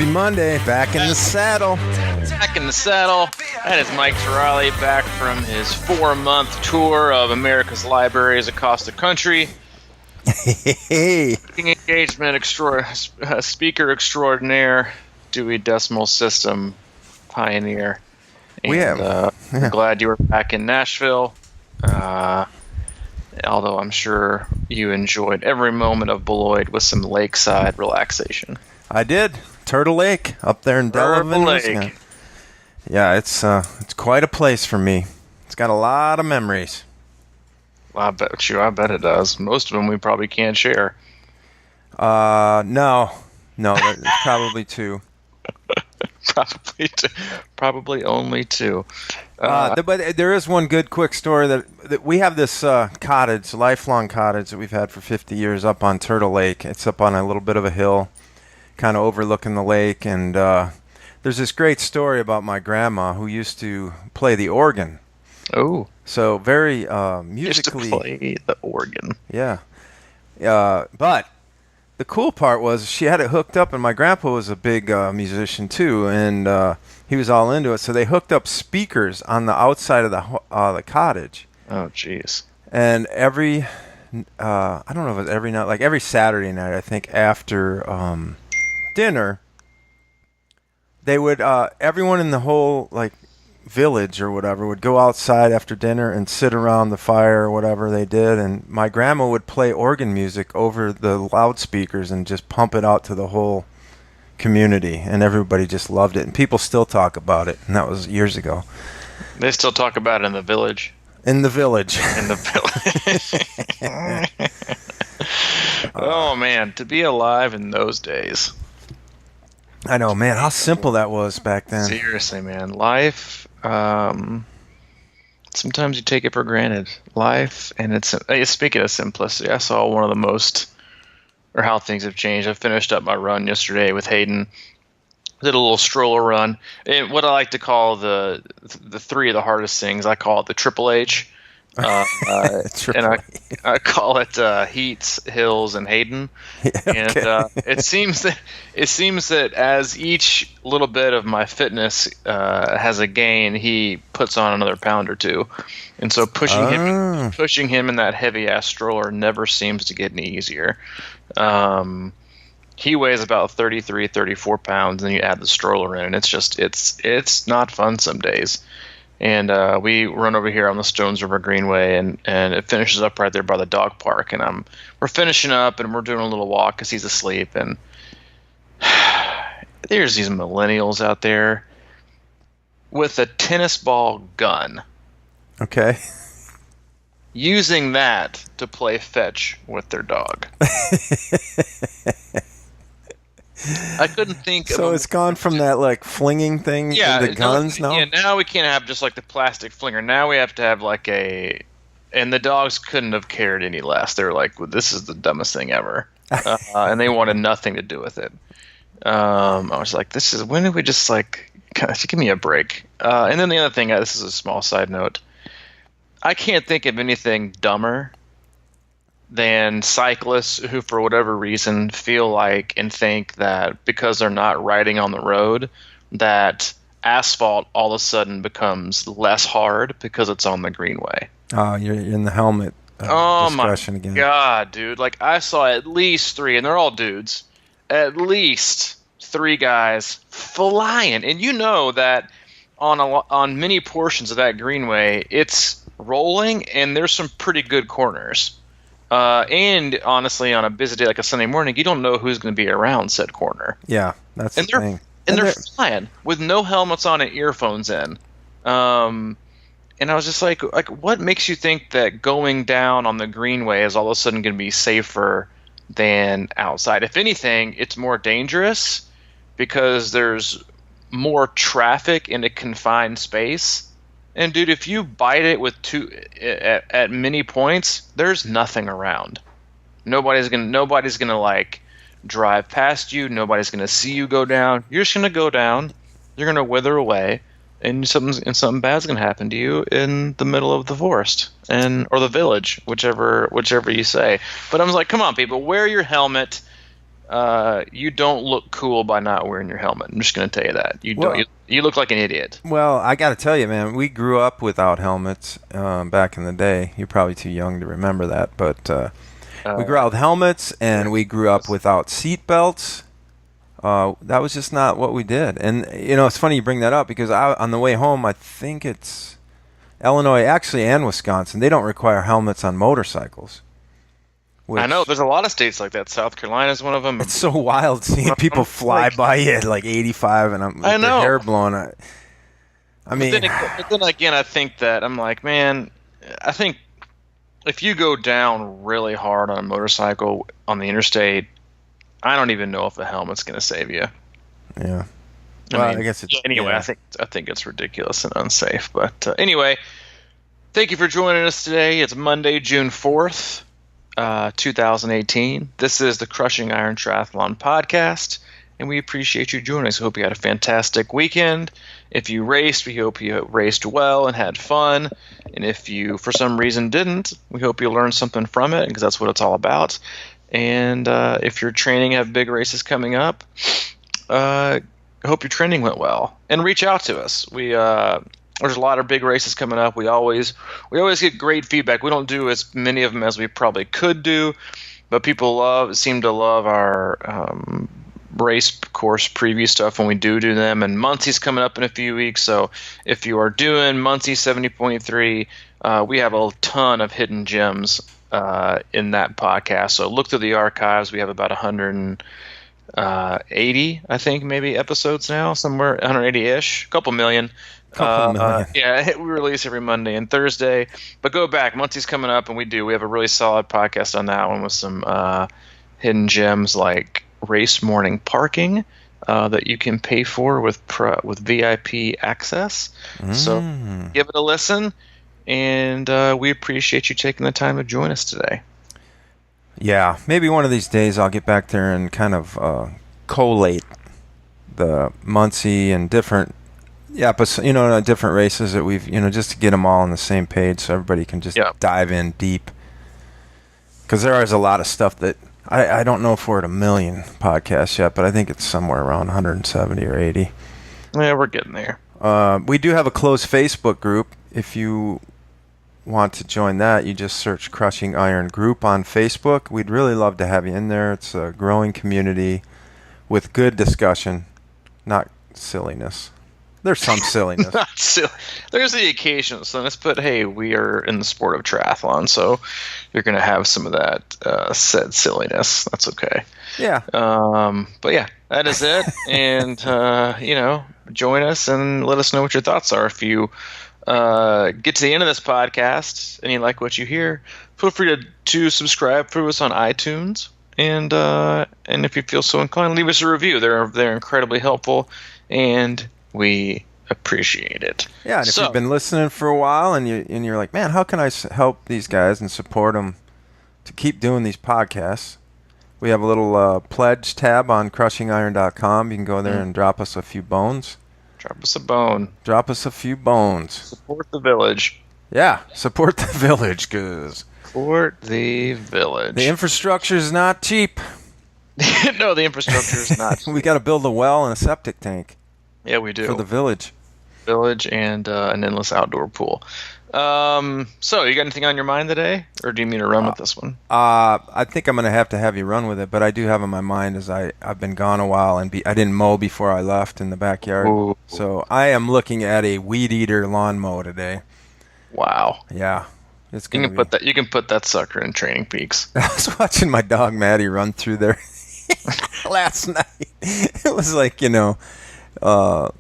Happy Monday, back in the saddle. Back in the saddle. That is Mike Tirali back from his 4-month tour of America's libraries across the country. Hey. Engagement speaker extraordinaire, Dewey Decimal System pioneer. And, I'm glad you were back in Nashville. Although I'm sure you enjoyed every moment of Beloit with some lakeside relaxation. I did. Turtle Lake up there in Delavan. Lake. Yeah, it's quite a place for me. It's got a lot of memories. I bet it does. Most of them we probably can't share. No, there's probably two. Probably only two. But there is one good quick story that we have this cottage, lifelong cottage that we've had for 50 years up on Turtle Lake. It's up on a little bit of a hill, kind of overlooking the lake, and there's this great story about my grandma who used to play the organ. Oh. So very musically. Used to play the organ. Yeah. But the cool part was she had it hooked up, and my grandpa was a big musician too, and he was all into it. So they hooked up speakers on the outside of the cottage. Oh, jeez. And every, I don't know if it was every night, like every Saturday night, I think after dinner, they would, everyone in the whole like village or whatever would go outside after dinner and sit around the fire or whatever they did, and my grandma would play organ music over the loudspeakers and just pump it out to the whole community, and everybody just loved it, and people still talk about it, and that was years ago. They still talk about it in the village. In the village. Oh man, to be alive in those days. I know, man, how simple that was back then. Seriously, man. Life, sometimes you take it for granted. Life, and speaking of simplicity, I saw one of the most, or how things have changed. I finished up my run yesterday with Hayden. Did a little stroller run. And what I like to call the three of the hardest things, I call it the Triple H. And I call it Heats, Hills, and Hayden. Yeah, okay. And it seems that as each little bit of my fitness has a gain, he puts on another pound or two, and so pushing him in that heavy ass stroller never seems to get any easier. He weighs about 33, 34 pounds, and you add the stroller in, and it's not fun some days. And we run over here on the Stones River Greenway, and it finishes up right there by the dog park. And we're finishing up, and we're doing a little walk because he's asleep. And there's these millennials out there with a tennis ball gun. Okay. Using that to play fetch with their dog. I couldn't think of. So it's gone from that like flinging thing into guns now? Yeah, now we can't have just like the plastic flinger. Now we have to have like and the dogs couldn't have cared any less. They were like, well, this is the dumbest thing ever. And they wanted nothing to do with it. I was like, when did we just like, gosh, give me a break. And then the other thing, this is a small side note. I can't think of anything dumber than cyclists who, for whatever reason, feel like and think that because they're not riding on the road, that asphalt all of a sudden becomes less hard because it's on the greenway. Oh, you're in the helmet discussion again. Oh, my God, dude. Like, I saw at least 3, and they're all dudes, at least 3 guys flying. And you know that on many portions of that greenway, it's rolling, and there's some pretty good corners. And honestly, on a busy day like a Sunday morning, you don't know who's going to be around said corner. Yeah, that's the thing. And they're flying with no helmets on and earphones in. And I was just like, what makes you think that going down on the greenway is all of a sudden going to be safer than outside? If anything, it's more dangerous because there's more traffic in a confined space. And dude, if you bite it with at many points, there's nothing around. Nobody's gonna like drive past you. Nobody's gonna see you go down. You're just gonna go down. You're gonna wither away, and something bad's gonna happen to you in the middle of the forest or the village, whichever you say. But I was like, come on, people, wear your helmet. you don't look cool by not wearing your helmet. I'm just going to tell you that. You don't. Well- You look like an idiot. Well, I got to tell you, man, we grew up without helmets back in the day. You're probably too young to remember that, but we grew up with helmets, and we grew up without seat belts. That was just not what we did. And, it's funny you bring that up because on the way home, I think it's Illinois, actually, and Wisconsin, they don't require helmets on motorcycles. I know. There's a lot of states like that. South Carolina is one of them. It's so wild seeing people fly by you at like 85 and I know. their hair blown. I mean, but then again, I think that I'm like, man, I think if you go down really hard on a motorcycle on the interstate, I don't even know if a helmet's going to save you. Yeah. I guess it's anyway. yeah. I think it's ridiculous and unsafe. But anyway, thank you for joining us today. It's Monday, June 4th. 2018. This is the Crushing Iron Triathlon podcast, and we appreciate you joining us. We hope you had a fantastic weekend. If you raced, we hope you raced well and had fun. And if you, for some reason, didn't, we hope you learned something from it, because that's what it's all about. And if you're training, have big races coming up, I hope your training went well. And reach out to us. There's a lot of big races coming up. We always get great feedback. We don't do as many of them as we probably could do, but people seem to love our race course preview stuff when we do them. And Muncie's coming up in a few weeks, so if you are doing Muncie 70.3, we have a ton of hidden gems in that podcast. So look through the archives. We have about 180, I think, maybe episodes now, somewhere 180-ish, a couple million. Yeah, we release every Monday and Thursday. But go back. Muncie's coming up, and we have a really solid podcast on that one with some hidden gems like race morning parking that you can pay for with VIP access. So give it a listen, and we appreciate you taking the time to join us today. Yeah, maybe one of these days I'll get back there and kind of collate the Muncie and different different races that we've, just to get them all on the same page so everybody can just dive in deep. Because there is a lot of stuff that I don't know if we're at 1 million podcasts yet, but I think it's somewhere around 170 or 80. Yeah, we're getting there. We do have a closed Facebook group. If you want to join that, you just search Crushing Iron Group on Facebook. We'd really love to have you in there. It's a growing community with good discussion, not silliness. There's some silliness. Not silly. There's the occasional silliness, but hey, we are in the sport of triathlon, so you're going to have some of that said silliness. That's okay. Yeah. But yeah, that is it. And, join us and let us know what your thoughts are. If you get to the end of this podcast and you like what you hear, feel free to subscribe to us on iTunes. And if you feel so inclined, leave us a review. They're incredibly helpful, and we appreciate it. Yeah, and if you've been listening for a while and you're like, man, how can I help these guys and support them to keep doing these podcasts? We have a little pledge tab on crushingiron.com. You can go there and drop us a few bones. Drop us a bone. Drop us a few bones. Support the village. Yeah, support the village, cuz. Support the village. The infrastructure is not cheap. No, the infrastructure is not cheap. We got to build a well and a septic tank. Yeah, we do. For the village. And an endless outdoor pool. So, you got anything on your mind today? Or do you mean to run with this one? I think I'm going to have you run with it, but I do have on my mind as I've been gone a while and I didn't mow before I left in the backyard. Ooh. So I am looking at a weed eater lawn mow today. Wow. Yeah. You can put that sucker in Training Peaks. I was watching my dog Maddie run through there last night. It was like,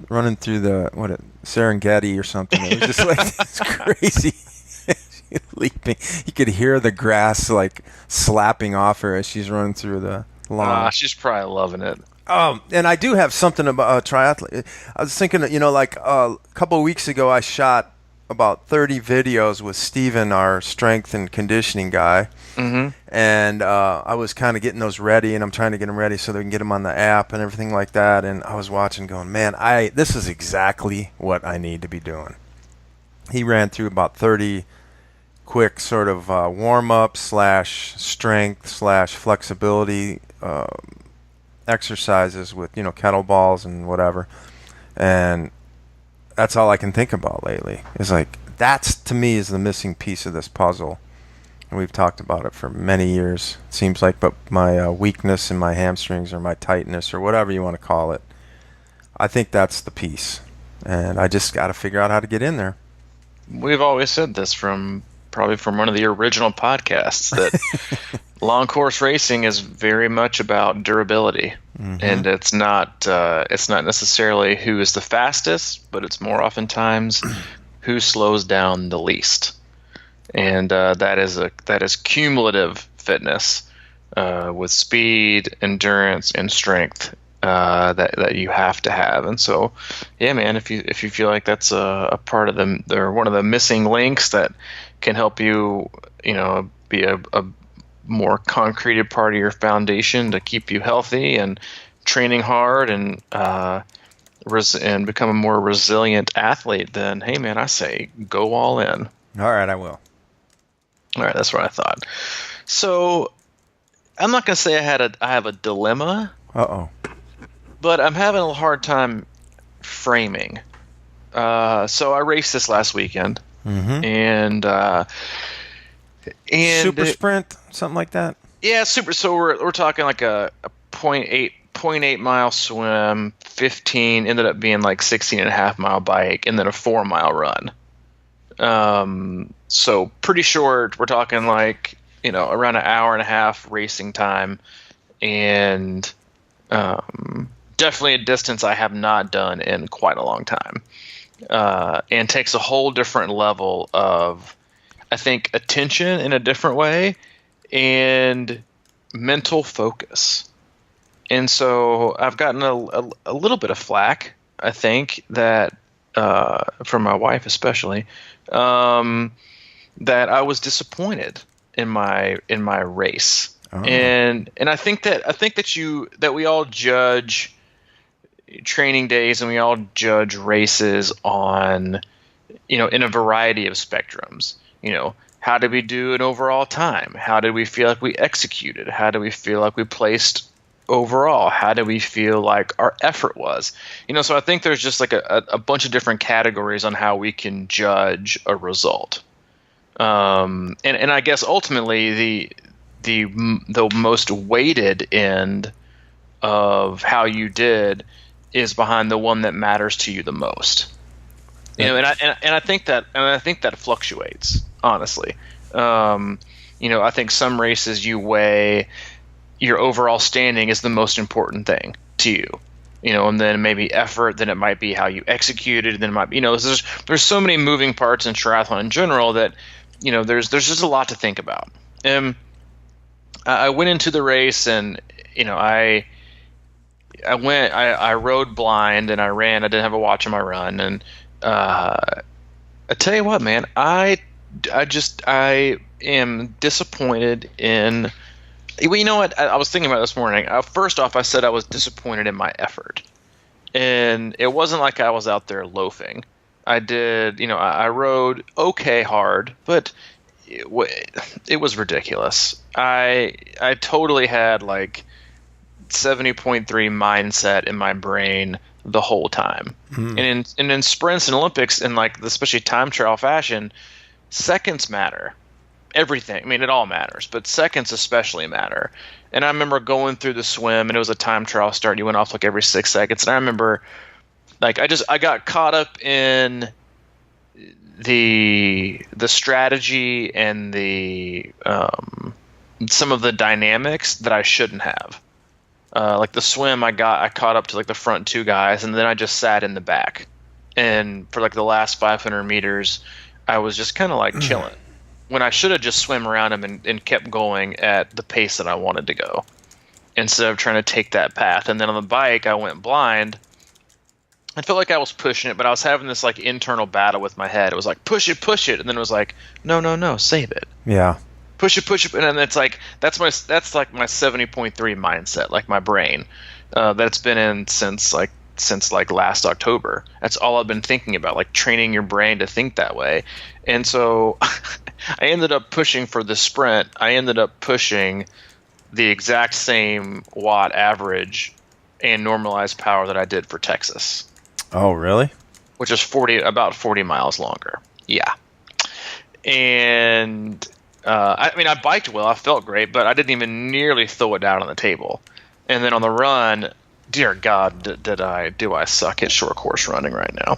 running through the Serengeti or something. It was just like it's crazy. Leaping. You could hear the grass like slapping off her as she's running through the lawn. She's probably loving it. And I do have something about triathlon. I was thinking, a couple of weeks ago I shot about 30 videos with Steven, our strength and conditioning guy. Mm-hmm. And I was kind of getting those ready, and I'm trying to get them ready so that we can get them on the app and everything like that. And I was watching going, man, this is exactly what I need to be doing. He ran through about 30 quick sort of warm-up / strength / flexibility exercises with, kettlebells and whatever. And that's all I can think about lately. Is like, that's to me is the missing piece of this puzzle. And we've talked about it for many years, it seems like, but my weakness in my hamstrings or my tightness or whatever you want to call it, I think that's the piece. And I just got to figure out how to get in there. We've always said this probably from one of the original podcasts that long course racing is very much about durability. And it's not necessarily who is the fastest, but it's more oftentimes who slows down the least. And that is cumulative fitness with speed, endurance, and strength that you have to have. And so, yeah, man, if you feel like that's a part of them or one of the missing links that can help you, be a more concreted part of your foundation to keep you healthy and training hard and become a more resilient athlete, then hey, man, I say go all in. All right, I will. All right, that's what I thought. So I'm not going to say I have a dilemma. Uh-oh. But I'm having a hard time framing. So I raced this last weekend, and super sprint, something like that. Yeah, super. So we're talking like a 0.8 mile swim, 15 ended up being like 16.5 mile bike, and then a 4 mile run. So pretty short. We're talking like, around an hour and a half racing time, and definitely a distance I have not done in quite a long time, and takes a whole different level of, I think, attention in a different way and mental focus. And so I've gotten a little bit of flack, I think, that from my wife especially, that I was disappointed in my race. Oh. And I think that we all judge training days and we all judge races on, in a variety of spectrums. How did we do an overall time? How did we feel like we executed? How did we feel like we placed overall? How do we feel like our effort was? So I think there's just like a bunch of different categories on how we can judge a result. And I guess ultimately the most weighted end of how you did is behind the one that matters to you the most. And I think that fluctuates, honestly. I think some races you weigh your overall standing is the most important thing to you, and then maybe effort, then it might be how you executed, then it might be, there's so many moving parts in triathlon in general that, there's just a lot to think about. I went into the race and, I rode blind and I ran. I didn't have a watch on my run. And I tell you what, man, I am disappointed in. Well, you know what? I was thinking about this morning. First off, I said I was disappointed in my effort, and it wasn't like I was out there loafing. I did, I rode okay hard, but it was ridiculous. I totally had like 70.3 mindset in my brain the whole time. And in sprints and Olympics, and like especially time trial fashion, seconds matter. Everything. I mean, it all matters, but seconds especially matter. And I remember going through the swim, and it was a time trial start. You went off like every 6 seconds, and I remember, like, I got caught up in the strategy and the some of the dynamics that I shouldn't have. Like the swim, I caught up to like the front two guys, and then I just sat in the back. And for like the last 500 meters, I was just kind of like chilling, when I should have just swam around him and kept going at the pace that I wanted to go, instead of trying to take that path. And then on the bike, I went blind. I felt like I was pushing it, but I was having this like internal battle with my head. It was like, push it. And then it was like, no, save it. Yeah. Push it. And then it's like, that's like my 70.3 mindset, like my brain, that's been in since last October. That's all I've been thinking about, like training your brain to think that way. And so I ended up pushing for the sprint. I ended up pushing the exact same watt average and normalized power that I did for Texas. Oh, really? Which is about 40 miles longer. Yeah. And I biked well, I felt great, but I didn't even nearly throw it down on the table. And then on the run, dear God, do I suck at short course running right now?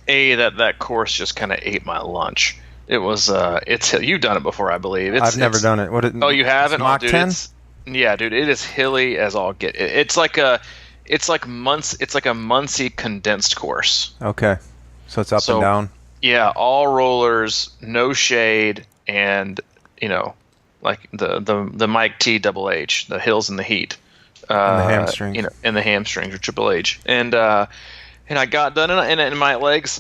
That course just kind of ate my lunch. It was you've done it before, I believe. I've never done it. You haven't? Mach 10? Yeah, dude, it is hilly as all get. It's like a Muncie condensed course. Okay, so it's up and down. Yeah, all rollers, no shade, and like the Mike T double H, the hills and the heat, and the hamstrings, and the hamstrings or Triple H, and I got done, and my legs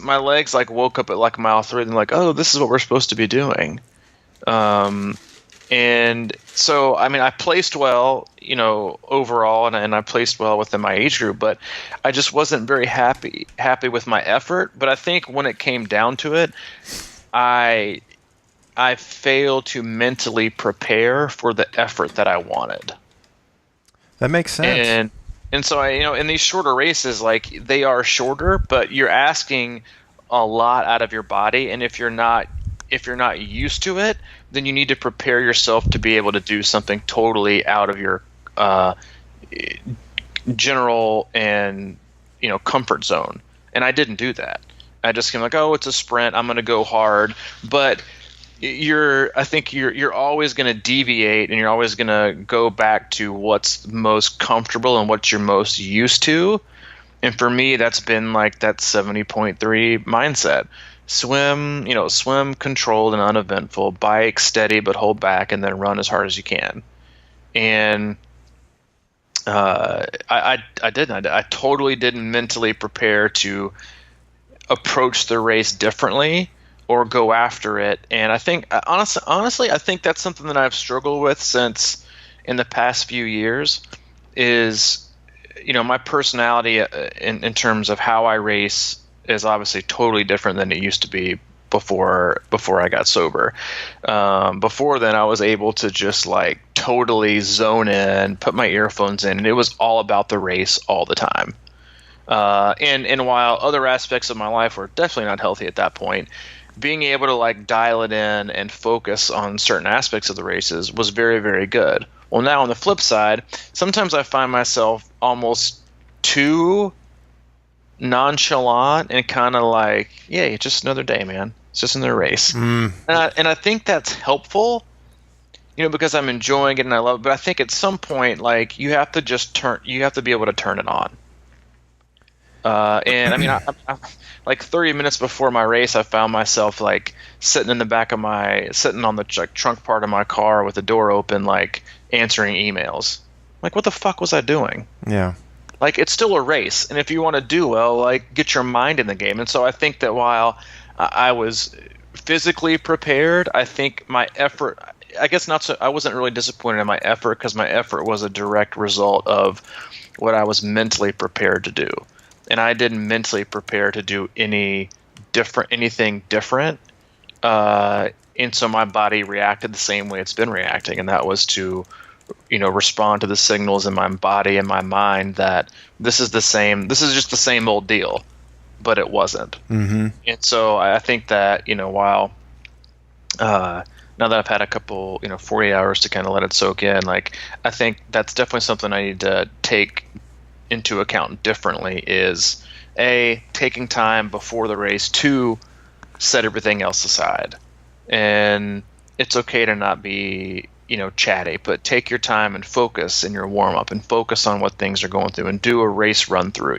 like woke up at like mile 3, and like, oh, this is what we're supposed to be doing, and so I placed well, overall, and I placed well within my age group, but I just wasn't very happy with my effort. But I think when it came down to it, I failed to mentally prepare for the effort that I wanted. That makes sense. And so in these shorter races, like, they are shorter, but you're asking a lot out of your body, and if you're not used to it, then you need to prepare yourself to be able to do something totally out of your general and comfort zone. And I didn't do that. I just came like, oh, it's a sprint, I'm going to go hard, but I think you're always going to deviate, and you're always going to go back to what's most comfortable and what you're most used to. And for me, that's been like that 70.3 mindset. Swim controlled and uneventful, bike steady but hold back, and then run as hard as you can. And I totally didn't mentally prepare to approach the race differently or go after it. And I think honestly, I think that's something that I've struggled with since in the past few years is, my personality in terms of how I race is obviously totally different than it used to be before I got sober. Before then, I was able to just like totally zone in, put my earphones in, and it was all about the race all the time. And while other aspects of my life were definitely not healthy at that point, being able to like dial it in and focus on certain aspects of the races was very, very good. Well, now on the flip side, sometimes I find myself almost too nonchalant and kind of like, yeah, it's just another day, man. It's just another race. And I think that's helpful, because I'm enjoying it and I love it. But I think at some point, like, you have to be able to turn it on. And I like 30 minutes before my race, I found myself like sitting on the trunk part of my car with the door open, like answering emails. Like, what the fuck was I doing? Yeah. Like, it's still a race, and if you want to do well, like, get your mind in the game. And so I think that while I was physically prepared, I think my effort, I guess not so, I wasn't really disappointed in my effort, because my effort was a direct result of what I was mentally prepared to do. And I didn't mentally prepare to do anything different. And so my body reacted the same way it's been reacting, and that was to respond to the signals in my body and my mind that this is just the same old deal, but it wasn't. Mm-hmm. And so I think that, while, now that I've had a couple, 40 hours to kind of let it soak in, like, I think that's definitely something I need to take into account differently is taking time before the race to set everything else aside. And it's okay to not be, chatty, but take your time and focus in your warm up and focus on what things are going through and do a race run through.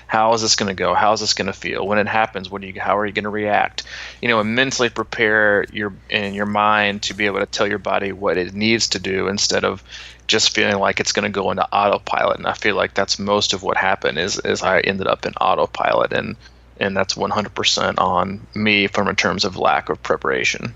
How is this going to go? How is this going to feel when it happens? How are you going to react? And mentally prepare your mind to be able to tell your body what it needs to do instead of just feeling like it's going to go into autopilot. And I feel like that's most of what happened is I ended up in autopilot, and that's 100% on me in terms of lack of preparation.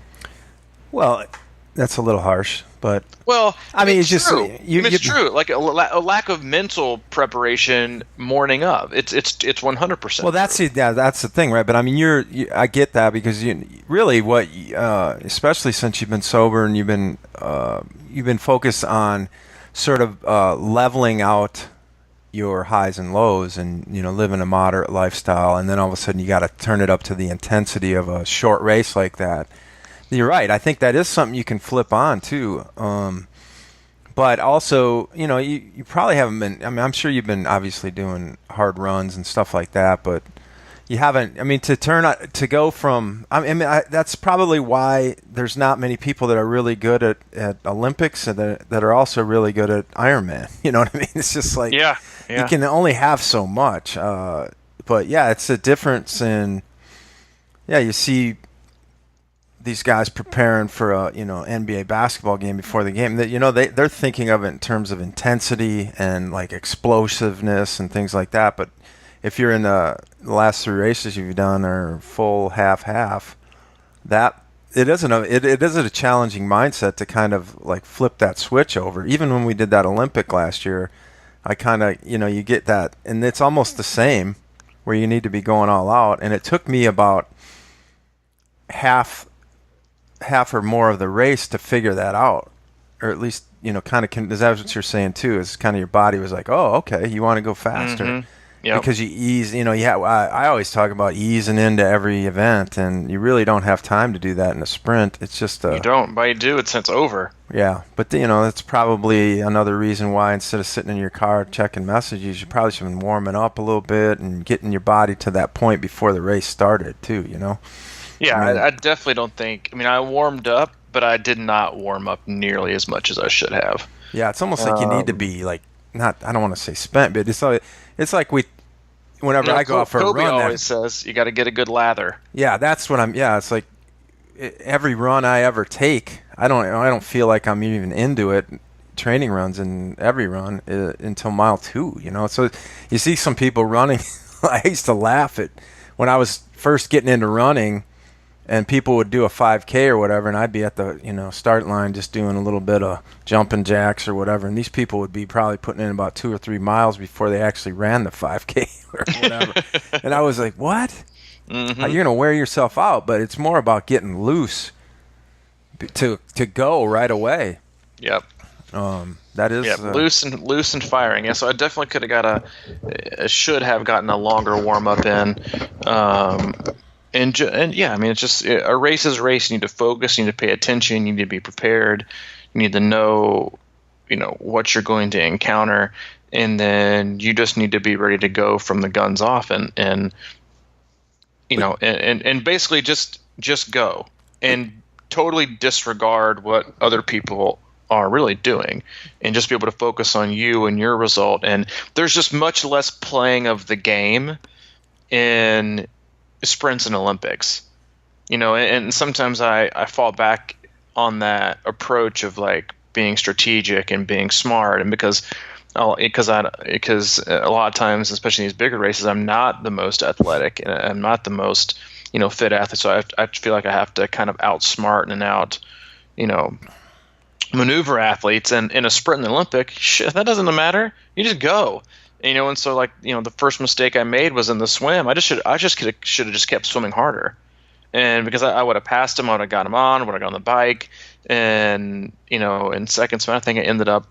Well, that's a little harsh, But Well, I mean, it's just true. It's true. Like a lack of mental preparation morning of. It's 100%. Well, that's that's the thing, right? But I mean, I get that because you really especially since you've been sober and you've been focused on sort of leveling out your highs and lows, and living a moderate lifestyle, and then all of a sudden you got to turn it up to the intensity of a short race like that. You're right. I think that is something you can flip on too. But also, you probably haven't been. I mean, I'm sure you've been obviously doing hard runs and stuff like that, but you haven't. I mean, to go from. That's probably why there's not many people that are really good at Olympics and that are also really good at Ironman. You know what I mean? It's just like yeah. You can only have so much. But yeah, it's a difference in. Yeah, you see these guys preparing for a NBA basketball game before the game, that they're thinking of it in terms of intensity and like explosiveness and things like that. But if you're in the last 3 races you've done are full half, that it isn't a challenging mindset to kind of like flip that switch over. Even when we did that Olympic last year, I kind of you get that, and it's almost the same where you need to be going all out. And it took me about half or more of the race to figure that out, or at least kind of. Is that what you're saying too? Is kind of your body was like, oh, okay, you want to go faster. Mm-hmm. Yep. Because you ease. I always talk about easing into every event, and you really don't have time to do that in a sprint. It's just you don't, but you do. It's over. Yeah, but that's probably another reason why instead of sitting in your car checking messages, you probably should have been warming up a little bit and getting your body to that point before the race started too. Yeah, I definitely don't think. I mean, I warmed up, but I did not warm up nearly as much as I should have. Yeah, it's almost like you need to be like not. I don't want to say spent, but it's like whenever I go out for a run. Kobe always says you got to get a good lather. Yeah, that's what I'm. Yeah, it's like every run I ever take, I don't feel like I'm even into it. Training runs in every run until mile 2. So you see some people running. I used to laugh at when I was first getting into running. And people would do a 5K or whatever, and I'd be at the start line just doing a little bit of jumping jacks or whatever. And these people would be probably putting in about 2 or 3 miles before they actually ran the 5K or whatever. And I was like, what? Mm-hmm. You're going to wear yourself out, but it's more about getting loose to go right away. Yep. That is loose and firing. Yeah, so I definitely could have should have gotten a longer warm up in. And yeah, I mean, it's just a race is a race. You need to focus. You need to pay attention. You need to be prepared. You need to know, what you're going to encounter, and then you just need to be ready to go from the guns off, and basically just go and totally disregard what other people are really doing, and just be able to focus on you and your result. And there's just much less playing of the game in sprints and Olympics, and sometimes I fall back on that approach of like being strategic and being smart, and because a lot of times, especially in these bigger races, I'm not the most athletic and I'm not the most fit athlete, so I feel like I have to kind of outsmart and out maneuver athletes, and in a sprint in the Olympic, shit, that doesn't matter. You just go. And so the first mistake I made was in the swim. I should have just kept swimming harder, and because I would have passed him, I would have got him on, would have got on the bike, and in second swim I think I ended up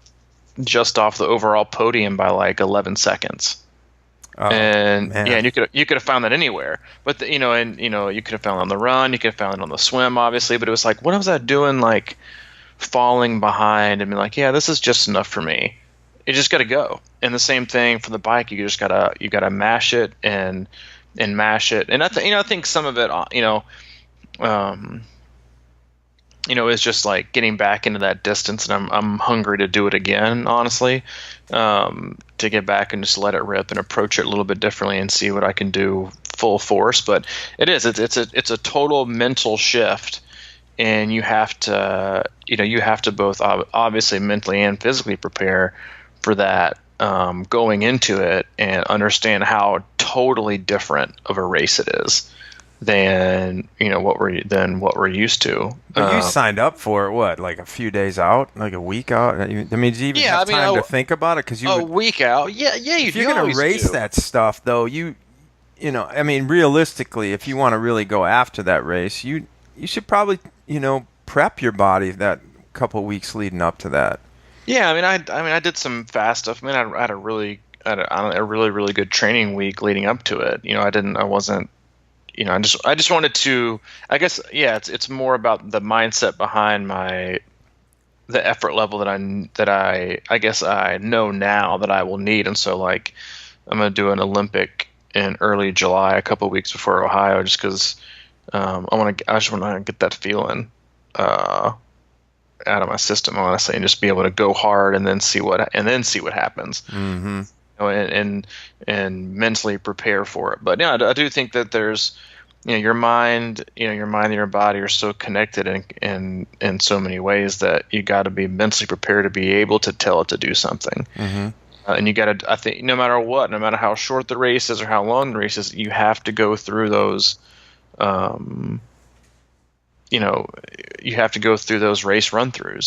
just off the overall podium by like 11 seconds. Oh, and man. Yeah, and you could have found that anywhere, but you could have found it on the run, you could have found it on the swim, obviously, but it was like, what was I doing, like falling behind and being like, yeah, this is just enough for me. You just got to go. And the same thing for the bike. You just gotta mash it and mash it. And I think some of it, is just like getting back into that distance. And I'm hungry to do it again, honestly, to get back and just let it rip and approach it a little bit differently and see what I can do full force. But it's a total mental shift. And you have to both obviously mentally and physically prepare for that going into it, and understand how totally different of a race it is. than what we're used to. But you signed up for it, what, like a few days out, like a week out? I mean, did you even Yeah, have I mean, time to think about it? Because you a would, week out. Yeah, if you're you gonna always race do. that stuff, though, I mean, realistically, if you want to really go after that race, you should probably, prep your body that couple weeks leading up to that. Yeah, I did some fast stuff. I mean, I had a really, a really, really good training week leading up to it. I wasn't, I just wanted to. I guess, yeah, it's more about the mindset behind the effort level I guess I know now that I will need, and so like, I'm gonna do an Olympic in early July, a couple weeks before Ohio, just because I just want to get that feeling. Out of my system, honestly, and just be able to go hard and then see what happens. Mm-hmm. And mentally prepare for it. But yeah, I do think that there's your mind and your body are so connected in so many ways that you got to be mentally prepared to be able to tell it to do something. Mm-hmm. And you got to, I think, no matter how short the race is or how long the race is, you have to go through those. You have to go through those race run-through.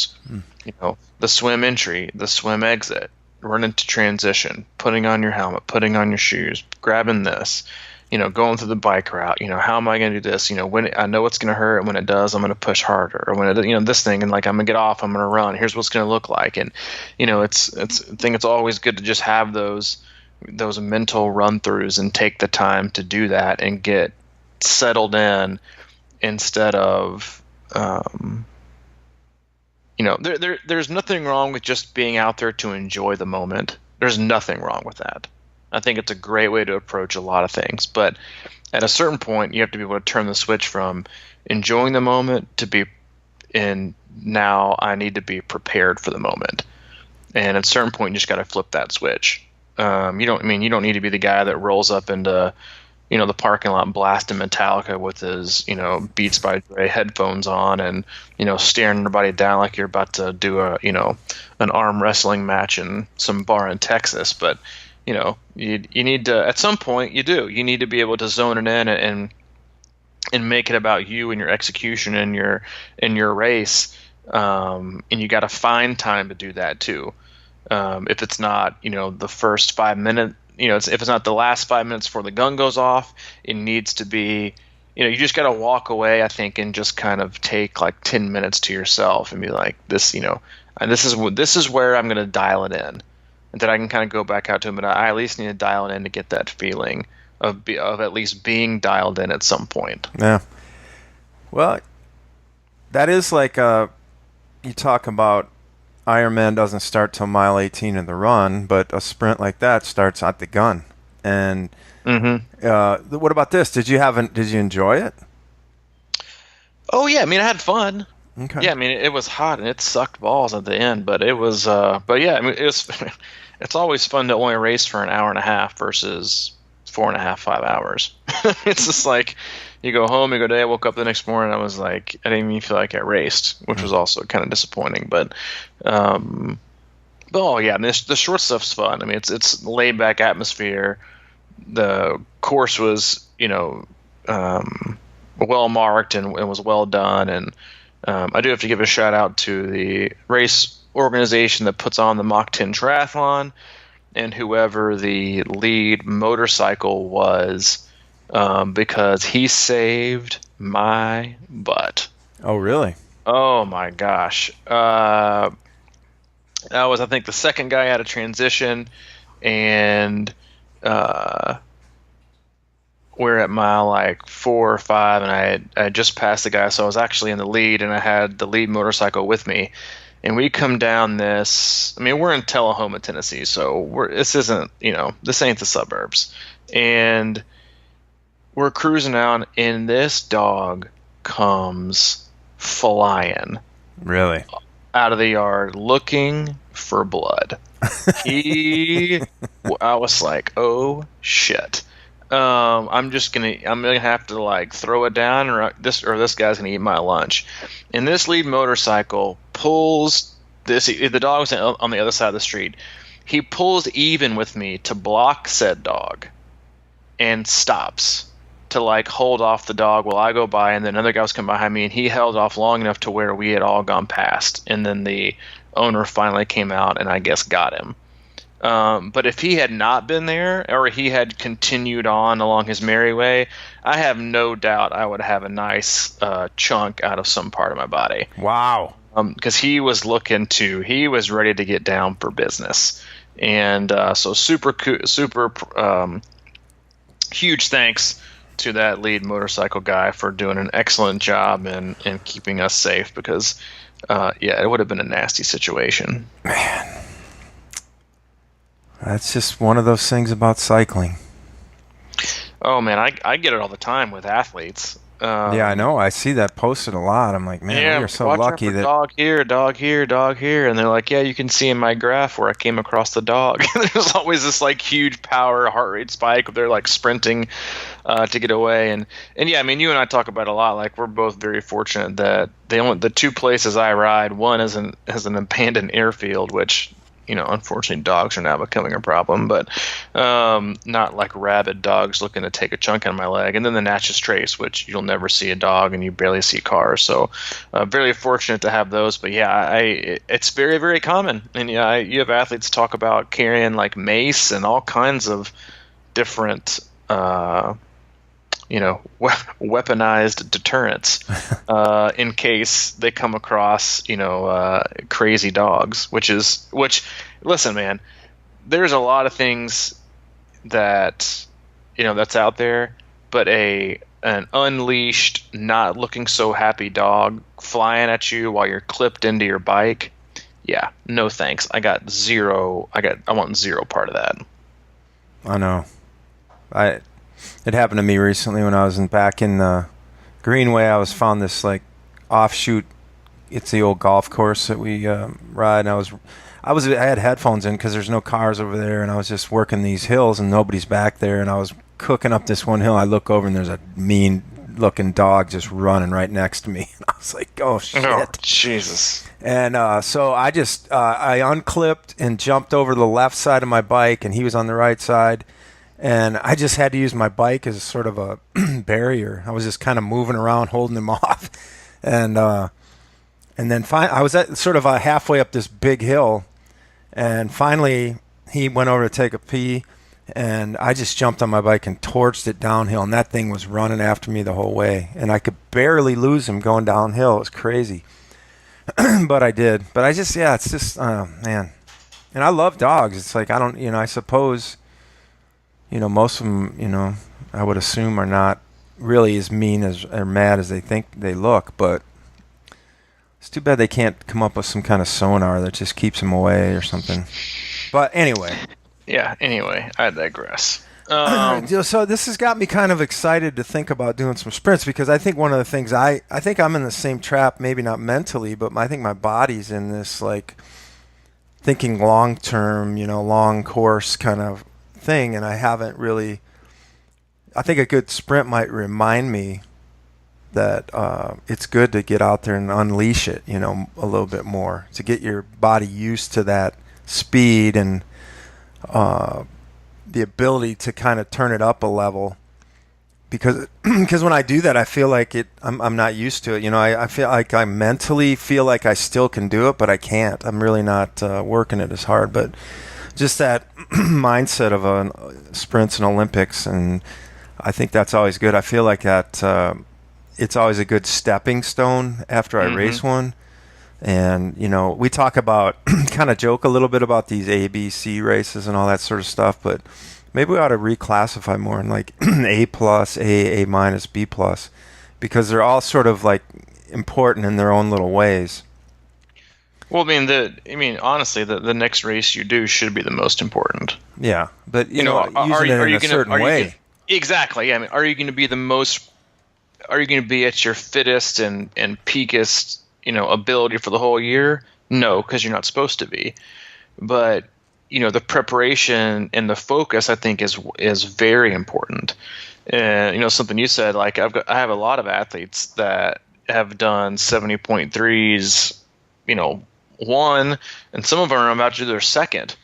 The swim entry, the swim exit, run into transition, putting on your helmet, putting on your shoes, grabbing this, going through the bike route. How am I going to do this? When I know it's going to hurt, and when it does, I'm going to push harder. Or when it, this thing, and like I'm going to get off, I'm going to run. Here's what's going to look like. And I think it's always good to just have those mental run-throughs and take the time to do that and get settled in. Instead of, there's nothing wrong with just being out there to enjoy the moment. There's nothing wrong with that. I think it's a great way to approach a lot of things. But at a certain point, you have to be able to turn the switch from enjoying the moment now I need to be prepared for the moment. And at a certain point, you just got to flip that switch. You don't need to be the guy that rolls up into the parking lot blasting Metallica with his, Beats by Dre headphones on and, staring everybody down like you're about to do an arm wrestling match in some bar in Texas. But, you need to, at some point you need to be able to zone it in and make it about you and your execution and your race. And you got to find time to do that too. If it's not, the first 5 minutes, if it's not the last 5 minutes before the gun goes off, it needs to be, you just got to walk away, I think, and just kind of take like 10 minutes to yourself and be like, this is where I'm going to dial it in, and then I can kind of go back out to it. But I at least need to dial it in to get that feeling of at least being dialed in at some point. Yeah. Well, that is like you talk about. Ironman doesn't start till mile 18 in the run, but a sprint like that starts at the gun. And what about this? Did you enjoy it? Oh yeah, I had fun. Okay. Yeah, it was hot and it sucked balls at the end, but it was. But yeah, it was. It's always fun to only race for an hour and a half versus 4.5, 5 hours. It's just like. You go home, you go, I woke up the next morning, I was like, I didn't even feel like I raced, which was also kind of disappointing. But oh yeah, the short stuff's fun. It's laid back atmosphere. The course was, well marked and was well done. And I do have to give a shout out to the race organization that puts on the Mach 10 Triathlon and whoever the lead motorcycle was. Because he saved my butt. Oh, really? Oh, my gosh. That was, I think, the second guy out of transition, and we're at mile like 4 or 5, and I had just passed the guy, so I was actually in the lead, and I had the lead motorcycle with me. And we come down this. We're in Tullahoma, Tennessee, so this isn't, this ain't the suburbs. And we're cruising out, and this dog comes flying. Really? Out of the yard looking for blood. I was like, oh shit. I'm gonna have to like throw it down, or this guy's gonna eat my lunch. And this lead motorcycle pulls this. The dog was on the other side of the street. He pulls even with me to block said dog, and stops to like hold off the dog while I go by, and then another guy was coming behind me, and he held off long enough to where we had all gone past, and then the owner finally came out and I guess got him. But if he had not been there, or he had continued on along his merry way, I have no doubt I would have a nice chunk out of some part of my body. Wow. Because he was ready to get down for business. And so super huge thanks to that lead motorcycle guy for doing an excellent job and keeping us safe, because it would have been a nasty situation. Man. That's just one of those things about cycling. Oh man, I get it all the time with athletes. Yeah, I know. I see that posted a lot. I'm like, man, we are so lucky that dog here, dog here, dog here, and they're like, yeah, you can see in my graph where I came across the dog. There's always this like huge power heart rate spike. They're like sprinting to get away, and yeah, I mean, you and I talk about it a lot. Like, we're both very fortunate that the two places I ride, one is an abandoned airfield, which, you know, unfortunately, dogs are now becoming a problem, but not like rabid dogs looking to take a chunk out of my leg. And then the Natchez Trace, which you'll never see a dog and you barely see cars. So very fortunate to have those. But yeah, it's very, very common. And yeah, you have athletes talk about carrying like mace and all kinds of different weaponized deterrents in case they come across, crazy dogs, which listen, man, there's a lot of things that, that's out there, but an unleashed, not looking so happy dog flying at you while you're clipped into your bike. Yeah, no thanks. I want zero part of that. I know. It happened to me recently when I was back in the Greenway. I found this like offshoot. It's the old golf course that we ride. And I had headphones in because there's no cars over there, and I was just working these hills and nobody's back there. And I was cooking up this one hill. I look over and there's a mean-looking dog just running right next to me. I was like, "Oh shit!" Oh, Jesus. And so I just I unclipped and jumped over to the left side of my bike, and he was on the right side. And I just had to use my bike as sort of a barrier. I was just kind of moving around, holding him off. And then I was at sort of halfway up this big hill. And finally, he went over to take a pee. And I just jumped on my bike and torched it downhill. And that thing was running after me the whole way. And I could barely lose him going downhill. It was crazy. But I did. But it's just, man. And I love dogs. It's like, I suppose... most of them, I would assume are not really as mean or mad as they think they look, but it's too bad they can't come up with some kind of sonar that just keeps them away or something. But anyway. Yeah, anyway, I digress. So this has got me kind of excited to think about doing some sprints, because I think one of the things I think I'm in the same trap, maybe not mentally, but I think my body's in this, like, thinking long-term, long course kind of thing, and I haven't really. I think a good sprint might remind me that it's good to get out there and unleash it, a little bit more, to get your body used to that speed and the ability to kind of turn it up a level. Because when I do that, I feel like I'm not used to it. I feel like I mentally feel like I still can do it, but I can't. I'm really not working it as hard, but. Just that mindset of sprints and Olympics, and I think that's always good. I feel like that it's always a good stepping stone after I race one. And, we talk about, kind of joke a little bit about these A, B, C races and all that sort of stuff, but maybe we ought to reclassify more in like A+, A minus, B+, because they're all sort of like important in their own little ways. Well, honestly, the next race you do should be the most important. Yeah, but using it in a certain way. Exactly. Are you going to be the most? Are you going to be at your fittest and peakest, ability for the whole year? No, because you're not supposed to be. But the preparation and the focus, I think, is very important. And something you said, like I have a lot of athletes that have done 70.3s, one, and some of them are about to do their second.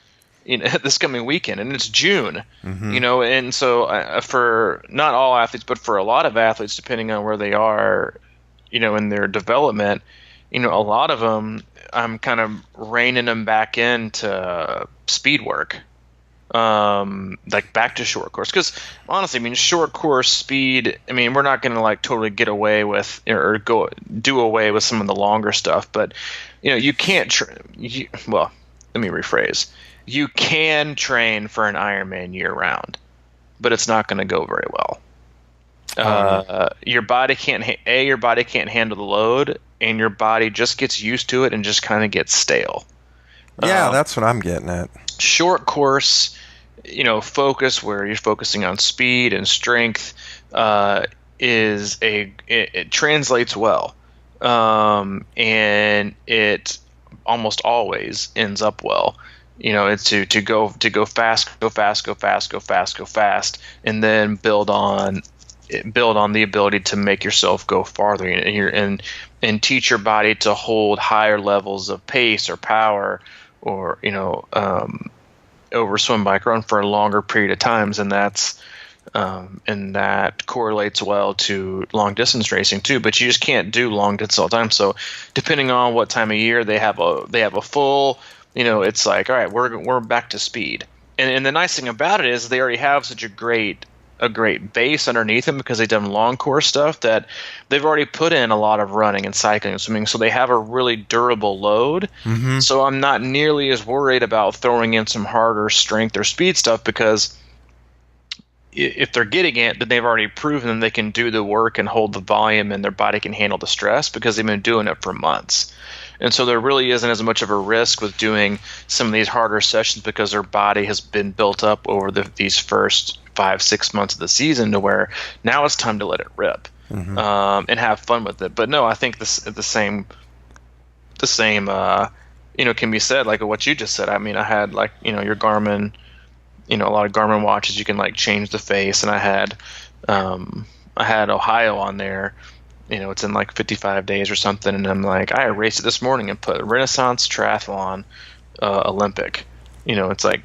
this coming weekend, and it's June. Mm-hmm. And so for not all athletes, but for a lot of athletes, depending on where they are, in their development, a lot of them, I'm kind of reining them back into speed work, like back to short course. Because honestly, I mean, short course speed, I mean, we're not going to like totally get away with or go do away with some of the longer stuff, but you can't. Well, let me rephrase. You can train for an Ironman year round, but it's not going to go very well. Your body can't handle the load, and your body just gets used to it and just kind of gets stale. Yeah, that's what I'm getting at. Short course, focus where you're focusing on speed and strength it translates well, and it almost always ends up well. It's to go fast, and then build on the ability to make yourself go farther, and teach your body to hold higher levels of pace or power, or over swim, bike, run for a longer period of times, and that correlates well to long distance racing too. But you just can't do long distance all the time. So depending on what time of year they have a full. It's like, all right, we're back to speed. And the nice thing about it is they already have such a great base underneath them, because they've done long course stuff, that they've already put in a lot of running and cycling and swimming. So they have a really durable load. Mm-hmm. So I'm not nearly as worried about throwing in some harder strength or speed stuff, because if they're getting it, then they've already proven they can do the work and hold the volume, and their body can handle the stress because they've been doing it for months. And so there really isn't as much of a risk with doing some of these harder sessions, because their body has been built up over these first 5-6 months of the season, to where now it's time to let it rip. Mm-hmm. And have fun with it. But no, I think the same can be said, like what you just said. I mean, I had your Garmin, a lot of Garmin watches, you can like change the face, and I had Ohio on there. It's in like 55 days or something, and I'm like, I erased it this morning and put Renaissance Triathlon Olympic. It's like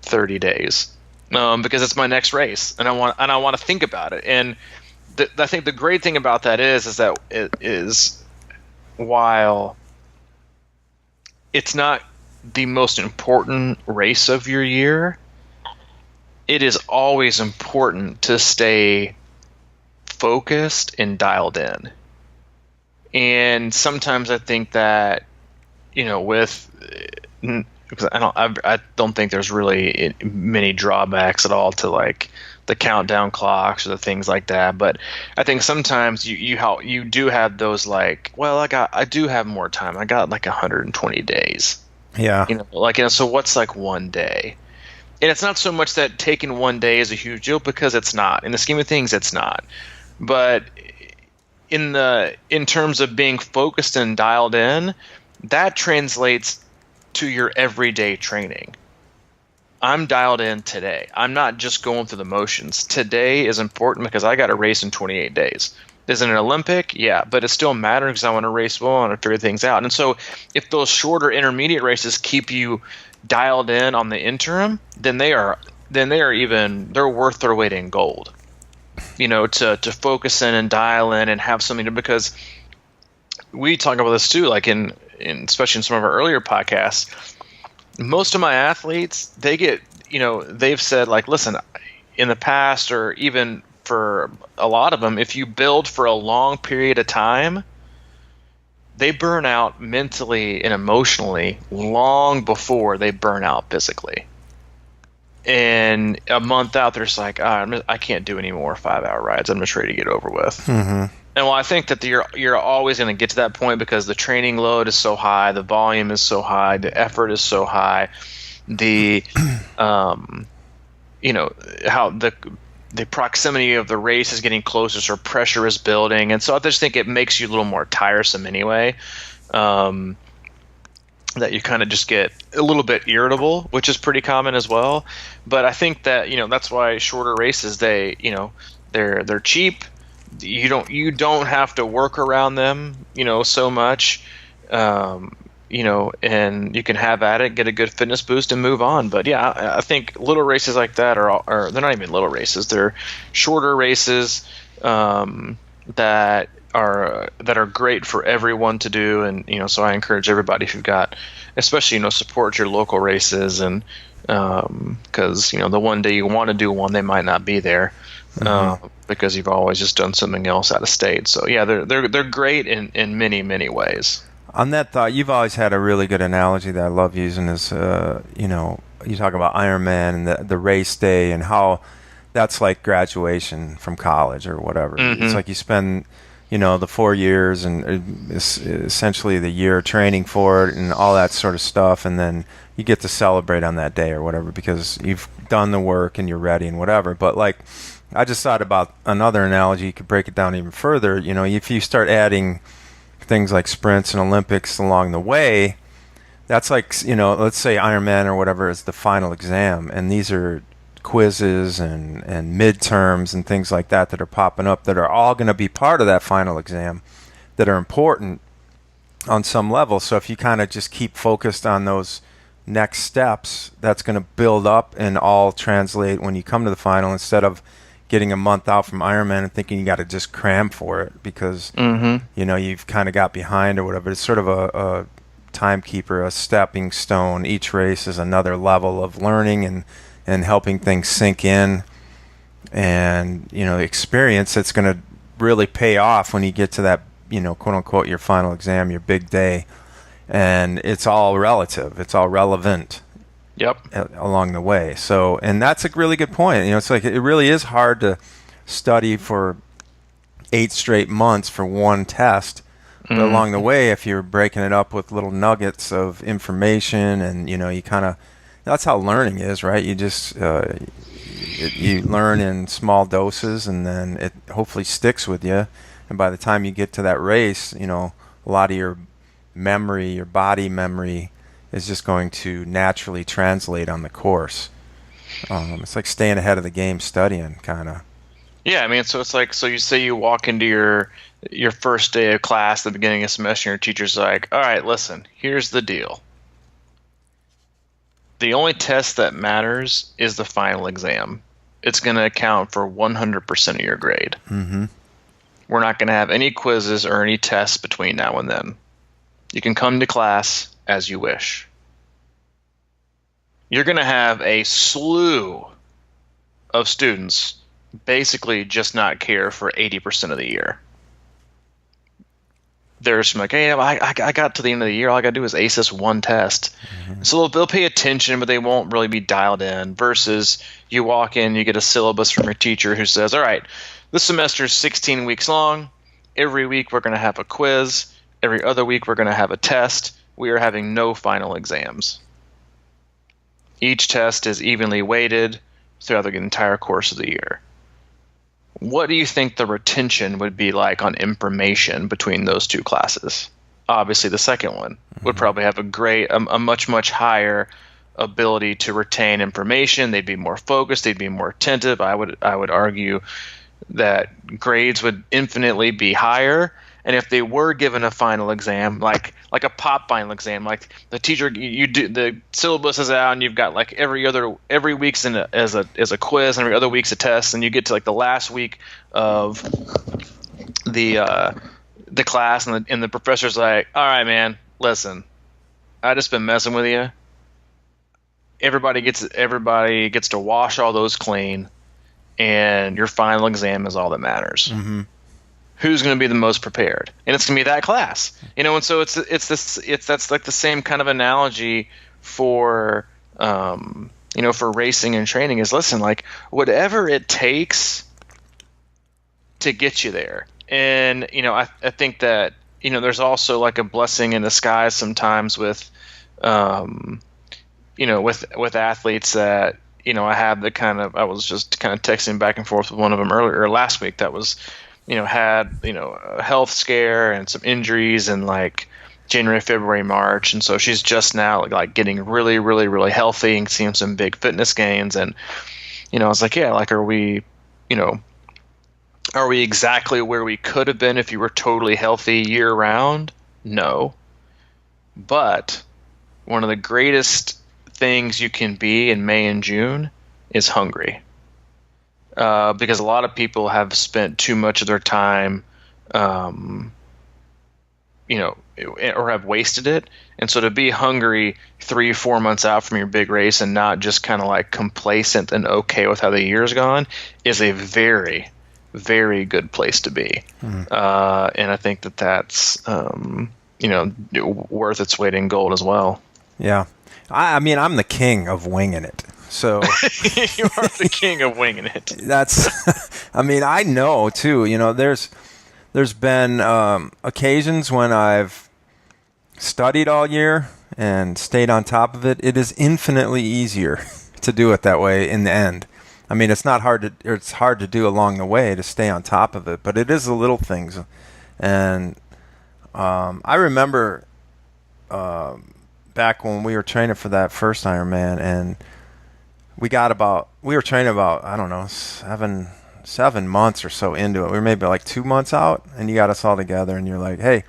30 days, because it's my next race, and I want to think about it. And I think the great thing about that is that it is, while it's not the most important race of your year, it is always important to stay focused and dialed in. And sometimes I think that because I don't think there's really many drawbacks at all to like the countdown clocks or the things like that, but I think sometimes you do have those like, well, I do have more time, I got like 120 days, so what's like one day? And it's not so much that taking one day is a huge deal, because it's not. In the scheme of things, it's not. But in terms of being focused and dialed in, that translates to your everyday training. I'm dialed in today. I'm not just going through the motions. Today is important because I got to race in 28 days. Is it an Olympic? Yeah, but it still matters because I want to race well, I want to figure things out. And so if those shorter intermediate races keep you dialed in on the interim, then they're worth their weight in gold. To focus in and dial in and have something to, because we talk about this too, like in especially in some of our earlier podcasts, most of my athletes, they've said like, listen, in the past, or even for a lot of them, if you build for a long period of time, they burn out mentally and emotionally long before they burn out physically. And a month out, they're just like, I can't do any more 5-hour rides. I'm just ready to get over with. Mm-hmm. And while I think that you're always going to get to that point, because the training load is so high, the volume is so high, the effort is so high, the how the proximity of the race is getting closer, so pressure is building, and so I just think it makes you a little more tiresome anyway. That you kind of just get a little bit irritable, which is pretty common as well. But I think that that's why shorter races, they're cheap. You don't have to work around them so much. and you can have at it, get a good fitness boost, and move on. But yeah, I think little races like that are they're not even little races; they're shorter races that are great for everyone to do. And so I encourage everybody, if you've got, especially support your local races, and because the one day you want to do one, they might not be there. Because you've always just done something else out of state. So yeah, they're great in many, many ways. On that thought, you've always had a really good analogy that I love using is, you talk about Ironman and the race day and how that's like graduation from college or whatever. It's like you spend, the 4 years and essentially the year training for it and all that sort of stuff, and then you get to celebrate on that day or whatever because you've done the work and you're ready and whatever. But like, I just thought about another analogy. You could break it down even further. If you start adding things like sprints and Olympics along the way, that's like, let's say Ironman or whatever is the final exam, and these are quizzes and midterms and things like that are popping up that are all going to be part of that final exam that are important on some level. So if you kind of just keep focused on those next steps, that's going to build up and all translate when you come to the final, instead of getting a month out from Ironman and thinking you got to just cram for it because you've kind of got behind or whatever. It's sort of a timekeeper, a stepping stone. Each race is another level of learning and helping things sink in, and experience that's going to really pay off when you get to that quote unquote your final exam, your big day. And it's all relative, it's all relevant. Yep. Along the way. So, and that's a really good point. It's like it really is hard to study for 8 straight months for one test. But along the way, if you're breaking it up with little nuggets of information, and you kind of, that's how learning is, right? You just you learn in small doses, and then it hopefully sticks with you. And by the time you get to that race, a lot of your memory, your body memory, is just going to naturally translate on the course. It's like staying ahead of the game, studying, kind of. Yeah, I mean, so it's like, so you say you walk into your first day of class, the beginning of semester, and your teacher's like, all right, listen, here's the deal. The only test that matters is the final exam. It's going to account for 100% of your grade. We're not going to have any quizzes or any tests between now and then. You can come to class as you wish. You're going to have a slew of students basically just not care for 80% of the year. There's like, hey, I got to the end of the year, all I got to do is ace this one test. So they'll pay attention, but they won't really be dialed in, versus you walk in, you get a syllabus from your teacher who says, all right, this semester is 16 weeks long. Every week we're going to have a quiz. Every other week we're going to have a test. We are having no final exams. Each test is evenly weighted throughout the entire course of the year. What do you think the retention would be like on information between those two classes? Obviously, the second one would probably have a much, much higher ability to retain information. They'd be more focused. They'd be more attentive. I would argue that grades would infinitely be higher. And if they were given a final exam, like a pop final exam, like the teacher, you do, the syllabus is out, and you've got like every week's as a quiz, and every other week's a test, and you get to like the last week of the class, and the professor's like, all right, man, listen, I just been messing with you. Everybody gets to wash all those clean, and your final exam is all that matters. Who's going to be the most prepared? And it's going to be that class, And so that's like the same kind of analogy for for racing and training. Is, listen, like whatever it takes to get you there. And I think that there's also like a blessing in disguise sometimes with with athletes that I have the kind of, I was just kind of texting back and forth with one of them earlier, or last week, that was had a health scare and some injuries in like January, February, March, and so she's just now like getting really, really, really healthy and seeing some big fitness gains. And I was like, yeah, like, are we exactly where we could have been if you were totally healthy year round? No. But one of the greatest things you can be in May and June is hungry. Because a lot of people have spent too much of their time, um, or have wasted it. And so to be hungry 3, 4 months out from your big race and not just kind of like complacent and okay with how the year's gone is a very, very good place to be. And I think that that's, worth its weight in gold as well. Yeah. I mean, I'm the king of winging it. So You are the king of winging it. that's, I mean, I know too, there's been occasions when I've studied all year and stayed on top of it. It is infinitely easier to do it that way in the end. I mean, it's hard to do along the way to stay on top of it, but it is the little things. And I remember back when we were training for that first Ironman, and we were training about, I don't know, 7 months or so into it. We were maybe like 2 months out, and you got us all together, and you're like, hey,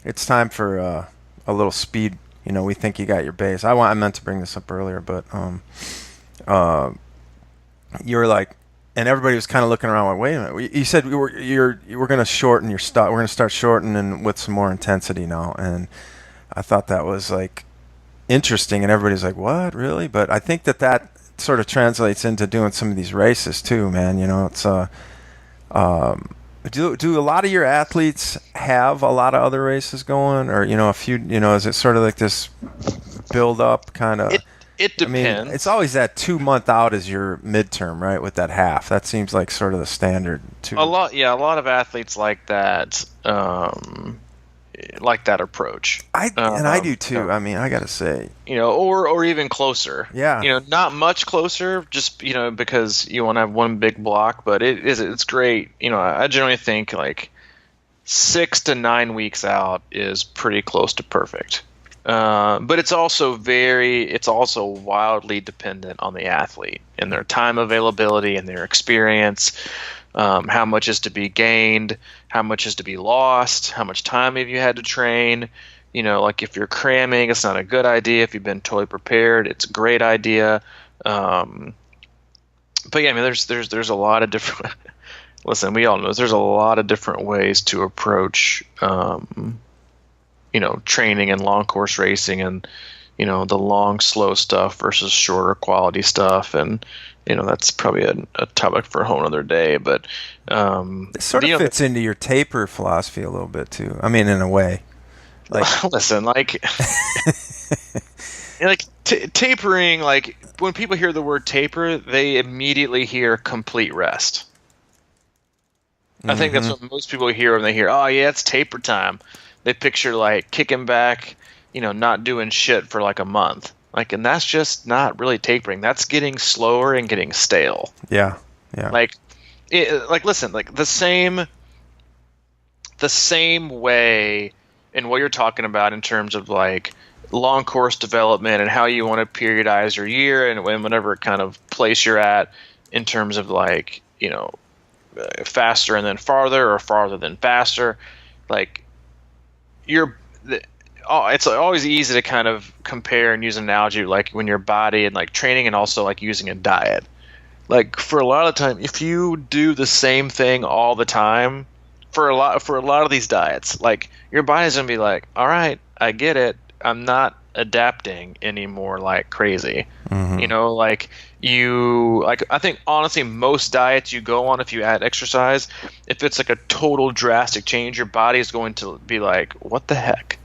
it's time for a little speed. We think you got your base. I meant to bring this up earlier, but you were like, and everybody was kind of looking around like, wait a minute. You said you were going to shorten your stuff. We're going to start shortening with some more intensity now, and I thought that was like interesting, and everybody's like, what, really? But I think that sort of translates into doing some of these races too, man. It's do a lot of your athletes have a lot of other races going, or a few? Is it sort of like this build up kind of? It depends. I mean, it's always that 2 month out is your midterm, right? With that half, that seems like sort of the standard. A lot of athletes like that. Like that approach. I do too. I mean, I gotta say, or even closer. Yeah. Not much closer, just because you want to have one big block, but it's great. I generally think like 6 to 9 weeks out is pretty close to perfect. But it's also wildly dependent on the athlete and their time availability and their experience. How much is to be gained, how much is to be lost, how much time have you had to train. Like if you're cramming, it's not a good idea. If you've been totally prepared, it's a great idea. But yeah, I mean, there's a lot of different. Listen, we all know there's a lot of different ways to approach, training and long course racing, and the long, slow stuff versus shorter quality stuff, and that's probably a topic for a whole other day. But it sort of fits into your taper philosophy a little bit too. I mean, in a way. Like, listen, like, tapering. Like when people hear the word taper, they immediately hear complete rest. I think that's what most people hear when they hear, "Oh yeah, it's taper time." They picture like kicking back, not doing shit for like a month. And that's just not really tapering. That's getting slower and getting stale. Yeah. Listen, like the same way in what you're talking about in terms of like long course development and how you want to periodize your year and whatever kind of place you're at in terms of like, faster and then farther or farther than faster. Like it's always easy to kind of compare and use an analogy like when your body and like training and also like using a diet. Like for a lot of the time, if you do the same thing all the time for a lot of these diets, like your body's gonna be like, all right, I get it. I'm not adapting anymore like crazy. I think honestly most diets you go on, if you add exercise, if it's like a total drastic change, your body is going to be like, what the heck?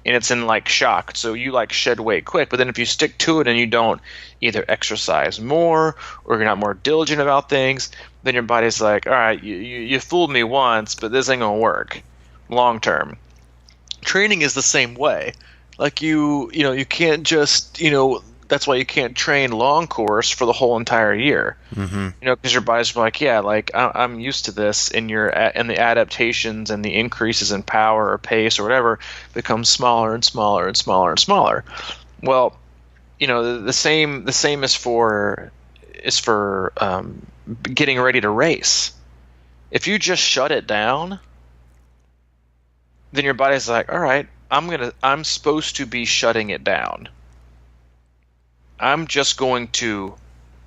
And it's in like shock, so you like shed weight quick. But then if you stick to it and you don't either exercise more or you're not more diligent about things, then your body's like, all right, you fooled me once, but this ain't gonna work long term. Training is the same way. Like you can't just that's why you can't train long course for the whole entire year. Because your body's like, yeah, like I'm used to this, and the adaptations and the increases in power or pace or whatever become smaller and smaller and smaller and smaller. Well, the same is for getting ready to race. If you just shut it down, then your body's like, all right, I'm supposed to be shutting it down. I'm just going to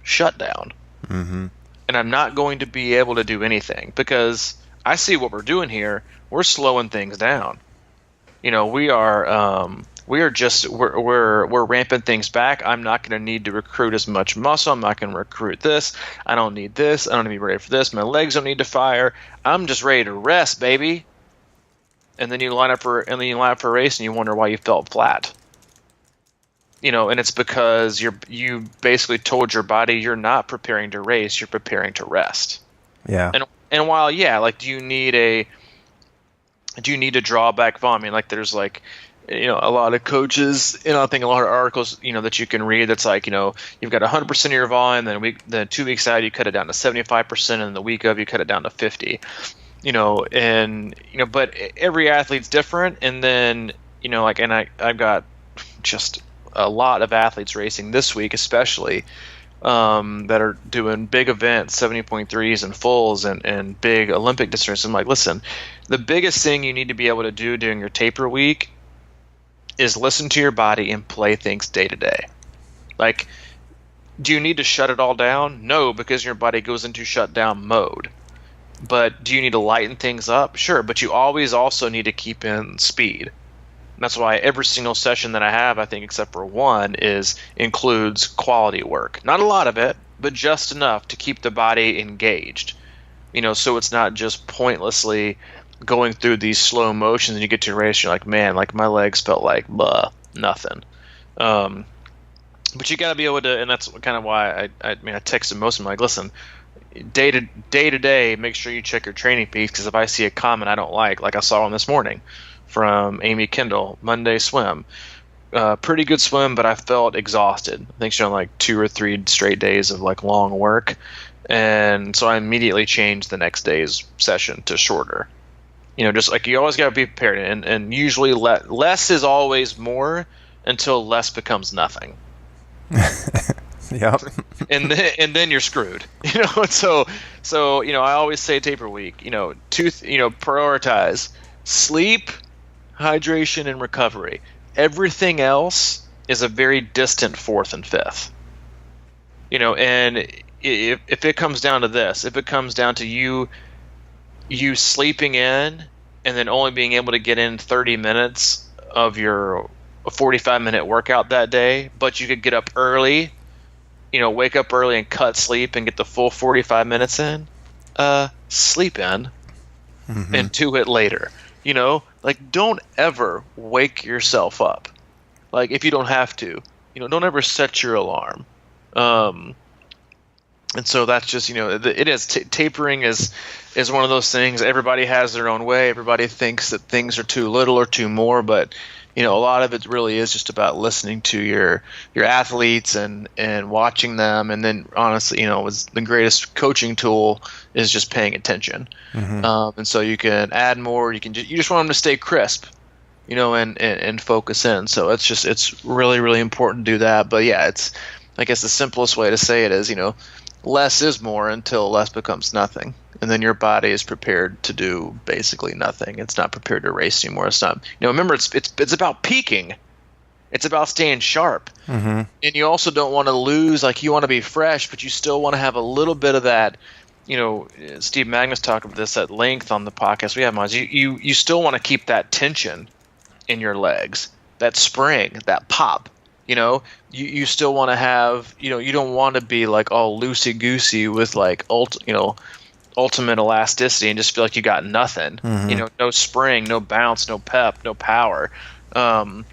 shut down. Mm-hmm. And I'm not going to be able to do anything because I see what we're doing here. We're slowing things down. We're ramping things back. I'm not going to need to recruit as much muscle. I'm not going to recruit this. I don't need this. I don't need to be ready for this. My legs don't need to fire. I'm just ready to rest, baby. And then you line up for a race and you wonder why you felt flat. And it's because you basically told your body you're not preparing to race, you're preparing to rest. Yeah. And while do you need a drawback volume? I mean, like there's like a lot of coaches, I think a lot of articles, that you can read that's like, you've got 100% of your volume, then 2 weeks out you cut it down to 75%, and the week of you cut it down to 50. But every athlete's different, and then I've got just a lot of athletes racing this week, especially that are doing big events, 70.3s and fulls and big Olympic distances. I'm like, listen, the biggest thing you need to be able to do during your taper week is listen to your body and play things day to day. Like, do you need to shut it all down? No, because your body goes into shutdown mode. But do you need to lighten things up? Sure, but you always also need to keep in speed. And that's why every single session that I have, I think except for one, includes quality work. Not a lot of it, but just enough to keep the body engaged. So it's not just pointlessly going through these slow motions and you get to a race, you're like, man, like my legs felt like nothing. But you got to be able to, and that's kind of why I texted most of them, like, listen, day to day, make sure you check your training piece, because if I see a comment I don't like I saw one this morning from Amy Kendall, Monday swim. Pretty good swim, but I felt exhausted. I think she's on like 2 or 3 straight days of like long work. And so I immediately changed the next day's session to shorter. Just like you always got to be prepared. And usually less is always more until less becomes nothing. Yep. and then you're screwed. So I always say taper week, prioritize sleep, hydration, and recovery. Everything else is a very distant 4th and 5th. And if it comes down to this, if it comes down to you sleeping in and then only being able to get in 30 minutes of your 45-minute workout that day, but you could get up early, wake up early and cut sleep and get the full 45 minutes in, sleep in and do it later. Like, don't ever wake yourself up. Like, if you don't have to, don't ever set your alarm. And so that's just, it is tapering is one of those things. Everybody has their own way. Everybody thinks that things are too little or too more, but a lot of it really is just about listening to your athletes and watching them. And then honestly, the greatest coaching tool is just paying attention. And so you can add more. You just want them to stay crisp, and focus in. So it's really, really important to do that. But yeah, I guess the simplest way to say it is, less is more until less becomes nothing. And then your body is prepared to do basically nothing. It's not prepared to race anymore. It's not, remember, it's about peaking. It's about staying sharp. And you also don't want to lose, like you want to be fresh, but you still want to have a little bit of that, Steve Magnus talked about this at length on the podcast we have on. You still want to keep that tension in your legs, that spring, that pop. You still want to have, you don't want to be like all loosey-goosey with like ultimate elasticity and just feel like you got nothing. No spring, no bounce, no pep, no power. And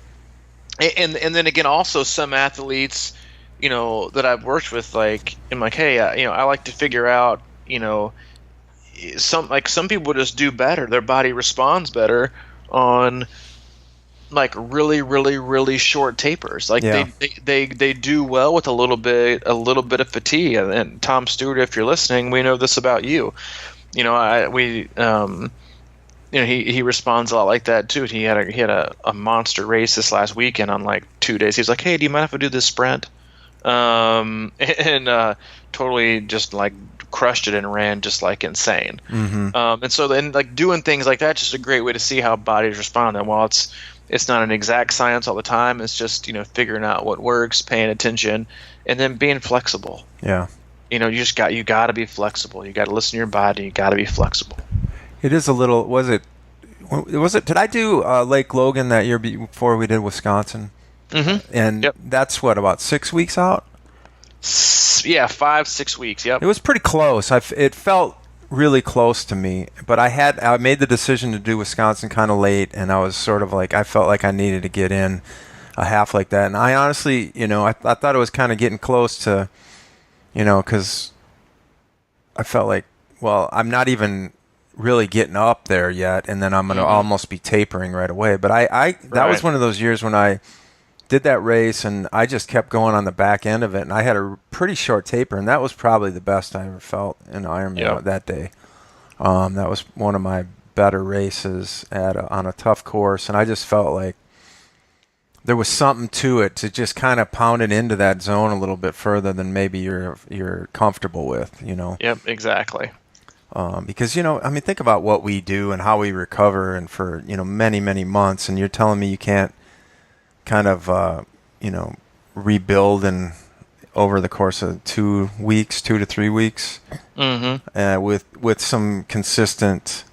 then again, also some athletes, that I've worked with, like, I'm like, hey, I like to figure out, some people just do better. Their body responds better on like really, really, really short tapers. Like they do well with a little bit of fatigue. And Tom Stewart, if you're listening, we know this about you. He responds a lot like that too. He had a monster race this last weekend on like 2 days. He was like, hey, do you mind if I do this sprint? And totally just like crushed it and ran just like insane. And so then like doing things like that, just a great way to see how bodies respond. And while it's It's not an exact science all the time. It's just, figuring out what works, paying attention, and then being flexible. Yeah. You got to be flexible. You got to listen to your body. You got to be flexible. It is a little. Was it? Did I do Lake Logan that year before we did Wisconsin? Mm-hmm. And Yep. that's what, about 6 weeks out. Yeah, 5-6 weeks. Yep. It was pretty close. It felt really close to me, but I made the decision to do Wisconsin kind of late, and I was sort of like, I felt like I needed to get in a half like that, and I honestly, I thought it was kind of getting close to, because I felt like, well, I'm not even really getting up there yet, and then I'm going to almost be tapering right away. But that was one of those years when I did that race, and I just kept going on the back end of it, and I had a pretty short taper, and that was probably the best I ever felt in Ironman that day. That was one of my better races on a tough course, and I just felt like there was something to it to just kind of pound it into that zone a little bit further than maybe you're comfortable with, Yep, exactly. Because, think about what we do and how we recover, and for, many, many months, and you're telling me you can't kind of, rebuild and over the course of 2 weeks, 2 to 3 weeks, with some consistent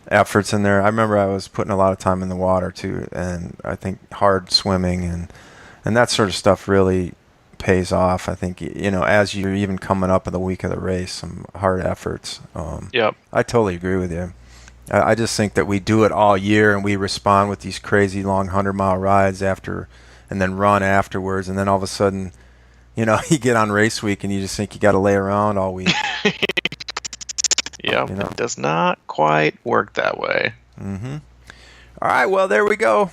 efforts in there. I remember I was putting a lot of time in the water too, and I think hard swimming and that sort of stuff really pays off. I think, as you're even coming up in the week of the race, some hard efforts. Yep. I totally agree with you. I just think that we do it all year, and we respond with these crazy long 100-mile rides after, and then run afterwards, and then all of a sudden, you get on race week and you just think you got to lay around all week. Yep. It does not quite work that way. Mm-hmm. All right, well, there we go.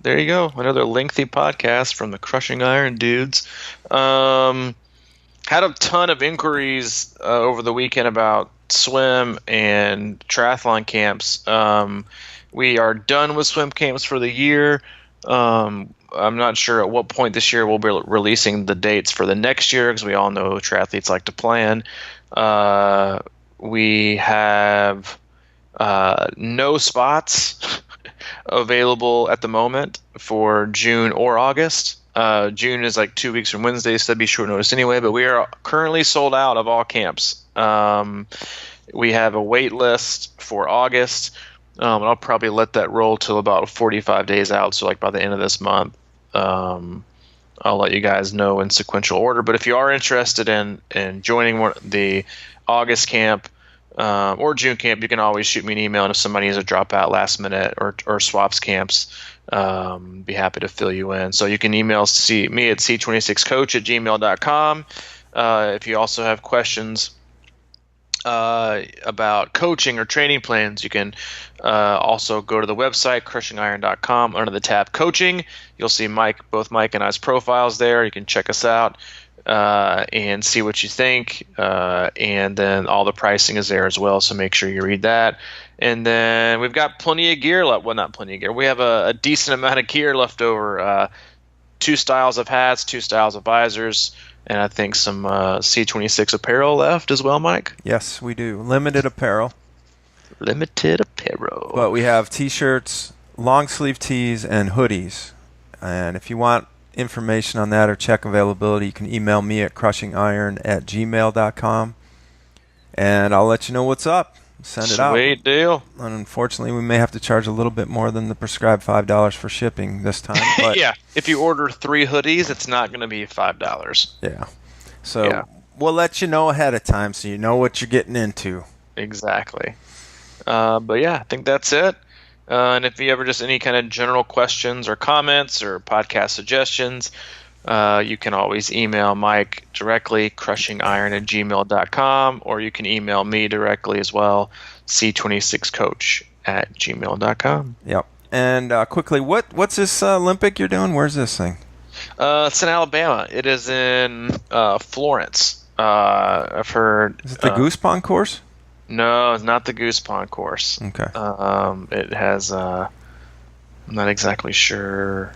There you go. Another lengthy podcast from the Crushing Iron dudes. Had a ton of inquiries over the weekend about swim and triathlon camps. We are done with swim camps for the year. I'm not sure at what point this year we'll be releasing the dates for the next year, because we all know triathletes like to plan. We have no spots available at the moment for June or August. June is like 2 weeks from Wednesday, so that'd be short notice anyway, but we are currently sold out of all camps. We have a wait list for August, and I'll probably let that roll till about 45 days out, so like by the end of this month. I'll let you guys know in sequential order, but if you are interested in joining the August camp or June camp, you can always shoot me an email, and if somebody has a dropout last minute or swaps camps, be happy to fill you in. So you can email me at c26coach@gmail.com. If you also have questions about coaching or training plans, you can also go to the website crushingiron.com. Under the tab coaching, you'll see both Mike and I's profiles there. You can check us out and see what you think, and then all the pricing is there as well, so make sure you read that. And then we've got plenty of gear left. Well, not plenty of gear. We have a decent amount of gear left over. 2 styles of hats, 2 styles of visors, and I think some C26 apparel left as well, Mike. Yes, we do. Limited apparel. Limited apparel. But we have T-shirts, long sleeve tees, and hoodies. And if you want information on that or check availability, you can email me at crushingiron@gmail.com, and I'll let you know what's up. Send it out. Sweet deal. And unfortunately, we may have to charge a little bit more than the prescribed $5 for shipping this time. But yeah, if you order 3 hoodies, it's not going to be $5. Yeah. So we'll let you know ahead of time so you know what you're getting into. Exactly. But yeah, I think that's it. And if you ever just any kind of general questions or comments or podcast suggestions, you can always email Mike directly, crushingiron@gmail.com, or you can email me directly as well, c26coach@gmail.com. Yep. And quickly, what's this Olympic you're doing? Where's this thing? It's in Alabama. It is in Florence. I've heard. Is it the Goose Pond course? No, it's not the Goose Pond course. Okay. It has. I'm not exactly sure.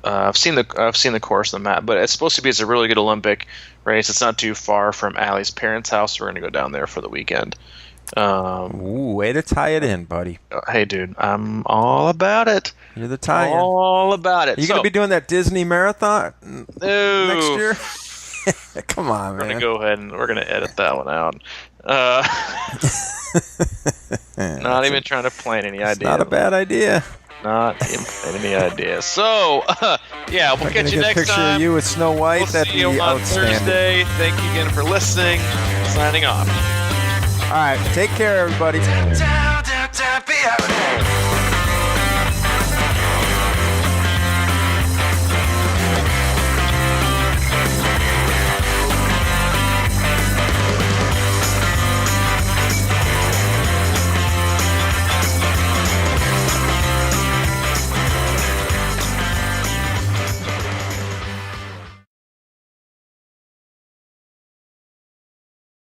I've seen the course on the map, but it's supposed to be. It's a really good Olympic race. It's not too far from Allie's parents' house. We're gonna go down there for the weekend. Ooh, way to tie it in, buddy. Hey, dude, I'm all about it. You're the tie-in. All about it. Are you going to be doing that Disney marathon next Ooh. year? Come on, We're man. gonna go ahead and we're gonna edit that one out. Not even trying to plant any ideas. Not a bad idea. Not even plant any ideas. So, yeah, we'll catch you Get a next picture time. of you with Snow White. We'll That'd see be you on outstanding. Thursday. Thank you again for listening. Signing off. All right, take care, everybody. Down, down, down, be out.